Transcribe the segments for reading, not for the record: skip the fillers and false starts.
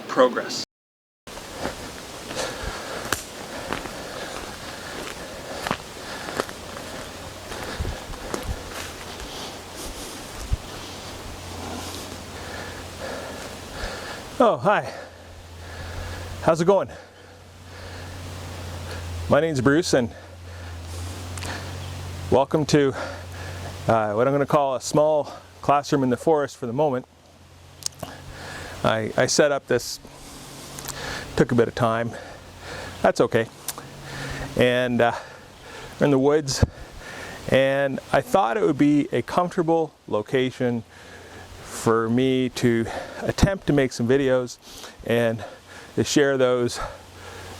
Progress. Oh, hi. How's it going? My name's Bruce, and welcome to what I'm going to call a small classroom in the forest for the moment. I set up this, took a bit of time, that's okay, and we're in the woods, and I thought it would be a comfortable location for me to attempt to make some videos and to share those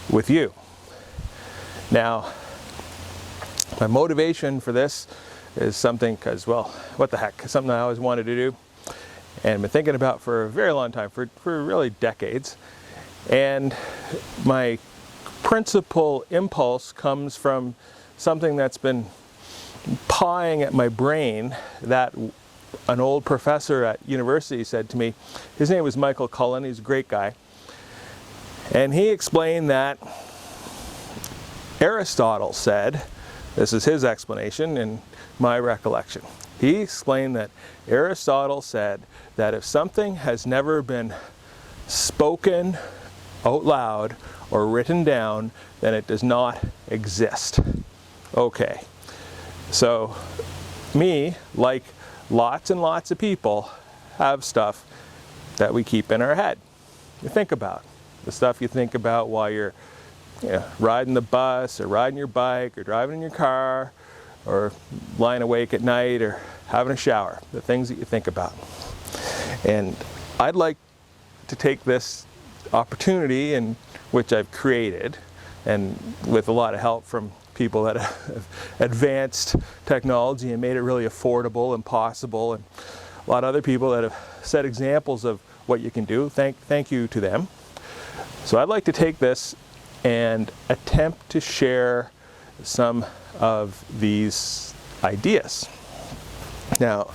with you. Now, my motivation for this is something because, well, what the heck, something I always wanted to do and been thinking about for a very long time, for really decades. And my principal impulse comes from something that's been pawing at my brain that an old professor at university said to me. His name was Michael Cullen, he's a great guy. And he explained that Aristotle said, this is his explanation in my recollection, he explained that Aristotle said that if something has never been spoken out loud or written down, then it does not exist. Okay, so me, like lots and lots of people, have stuff that we keep in our head. You think about the stuff you think about while you're riding the bus or riding your bike or driving in your car or lying awake at night or having a shower, the things that you think about. And I'd like to take this opportunity, in which I've created, and with a lot of help from people that have advanced technology and made it really affordable and possible, and a lot of other people that have set examples of what you can do. Thank you to them. So I'd like to take this and attempt to share some of these ideas. Now,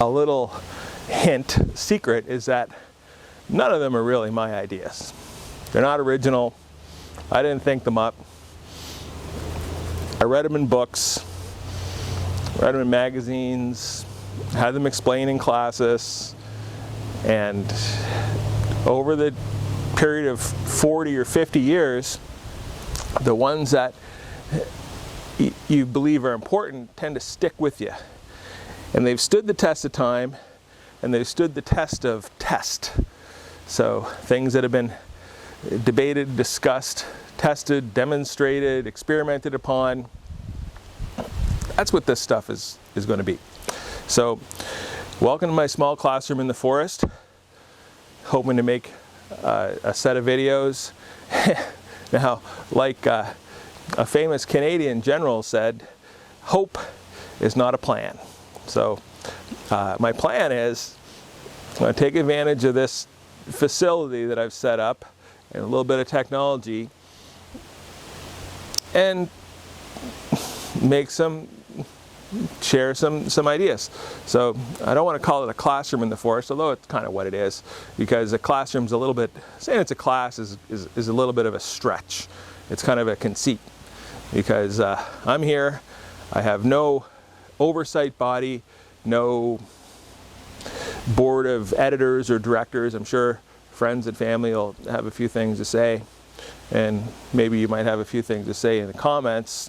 a little hint, secret, is that none of them are really my ideas. They're not original. I didn't think them up. I read them in books, read them in magazines, had them explained in classes, and over the period of 40 or 50 years, the ones that you believe are important tend to stick with you. And they've stood the test of time, and they've stood the test of test. So things that have been debated, discussed, tested, demonstrated, experimented upon, that's what this stuff is going to be. So welcome to my small classroom in the forest. Hoping to make a set of videos. Now, like a famous Canadian general said, hope is not a plan. So my plan is I'm going to take advantage of this facility that I've set up and a little bit of technology and make some share some ideas. So I don't want to call it a classroom in the forest, although it's kind of what it is, because a classroom's a little bit, saying it's a class is a little bit of a stretch. It's kind of a conceit, because I'm here, I have no oversight body, no board of editors or directors. I'm sure friends and family will have a few things to say, and maybe you might have a few things to say in the comments.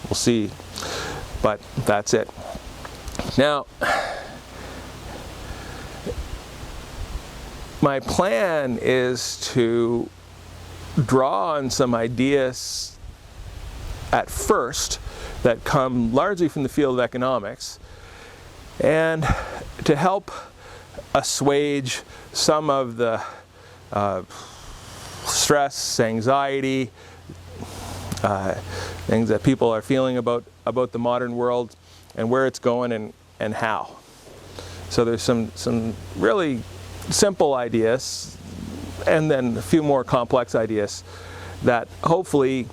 We'll see, but that's it. Now, my plan is to draw on some ideas at first that come largely from the field of economics, and to help assuage some of the stress, anxiety, things that people are feeling about the modern world and where it's going and how. So there's some really simple ideas and then a few more complex ideas that hopefully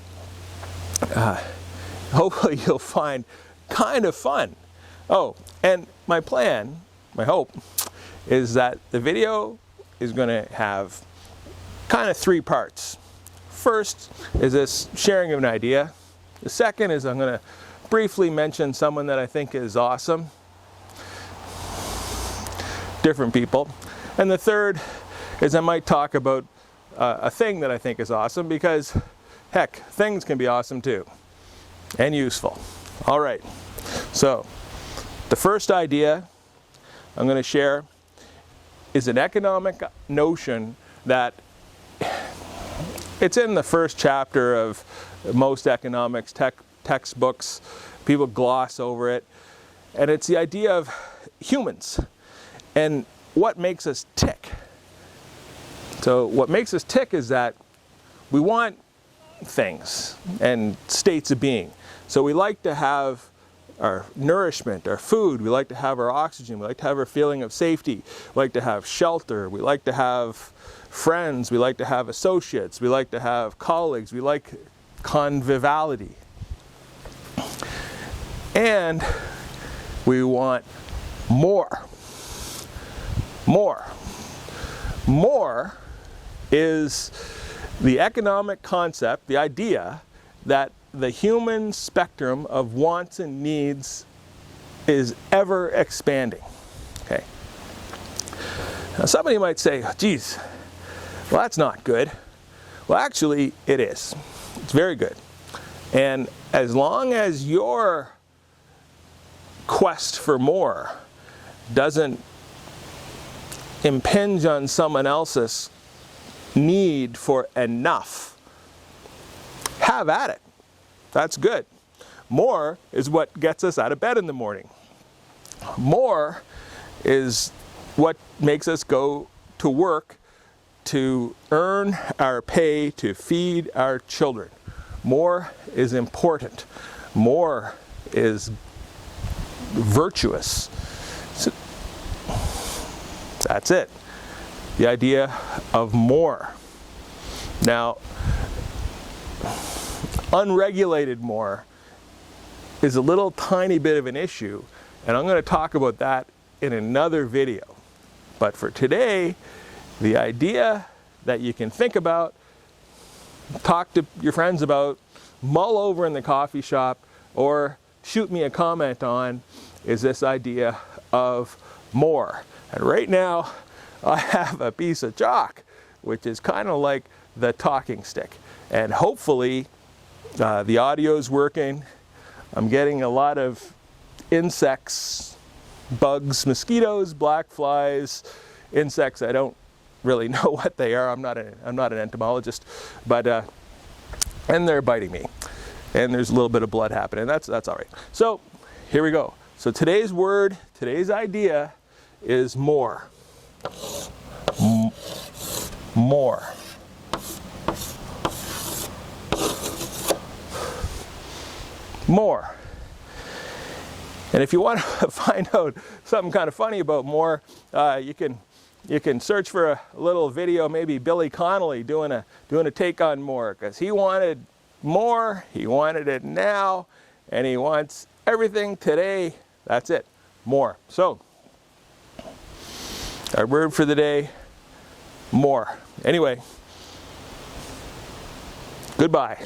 you'll find kind of fun. Oh, and my plan, my hope, is that the video is going to have kind of 3 parts. First is this sharing of an idea. The second is I'm going to briefly mention someone that I think is awesome. Different people. And the third is I might talk about a thing that I think is awesome, because heck, things can be awesome too, and useful. All right, so the first idea I'm going to share is an economic notion that it's in the first chapter of most economics textbooks. People gloss over it, and it's the idea of humans and what makes us tick. So what makes us tick is that we want things and states of being. So we like to have our nourishment, our food, we like to have our oxygen, we like to have our feeling of safety, we like to have shelter, we like to have friends, we like to have associates, we like to have colleagues, we like conviviality. And we want more. More. More is the economic concept, the idea that the human spectrum of wants and needs is ever expanding. Okay. Now somebody might say, geez, well, that's not good. Well, actually, it is. It's very good. And as long as your quest for more doesn't impinge on someone else's need for enough, have at it. That's good. More is what gets us out of bed in the morning. More is what makes us go to work to earn our pay to feed our children. More is important. More is virtuous. So that's it. The idea of more. Now, unregulated more is a little tiny bit of an issue, and I'm going to talk about that in another video. But for today, the idea that you can think about, talk to your friends about, mull over in the coffee shop, or shoot me a comment on, is this idea of more. And right now, I have a piece of chalk, which is kind of like the talking stick. And hopefully, the audio's working. I'm getting a lot of insects, bugs, mosquitoes, black flies, insects. I don't really know what they are. I'm not an entomologist, but and they're biting me, and there's a little bit of blood happening. That's all right. So here we go. So today's word, today's idea is more. More. More. And if you want to find out something kind of funny about more, you can search for a little video, maybe Billy Connolly doing a take on more, because he wanted more, he wanted it now, and he wants everything today. That's it. More. So, our word for the day, more. Anyway, goodbye.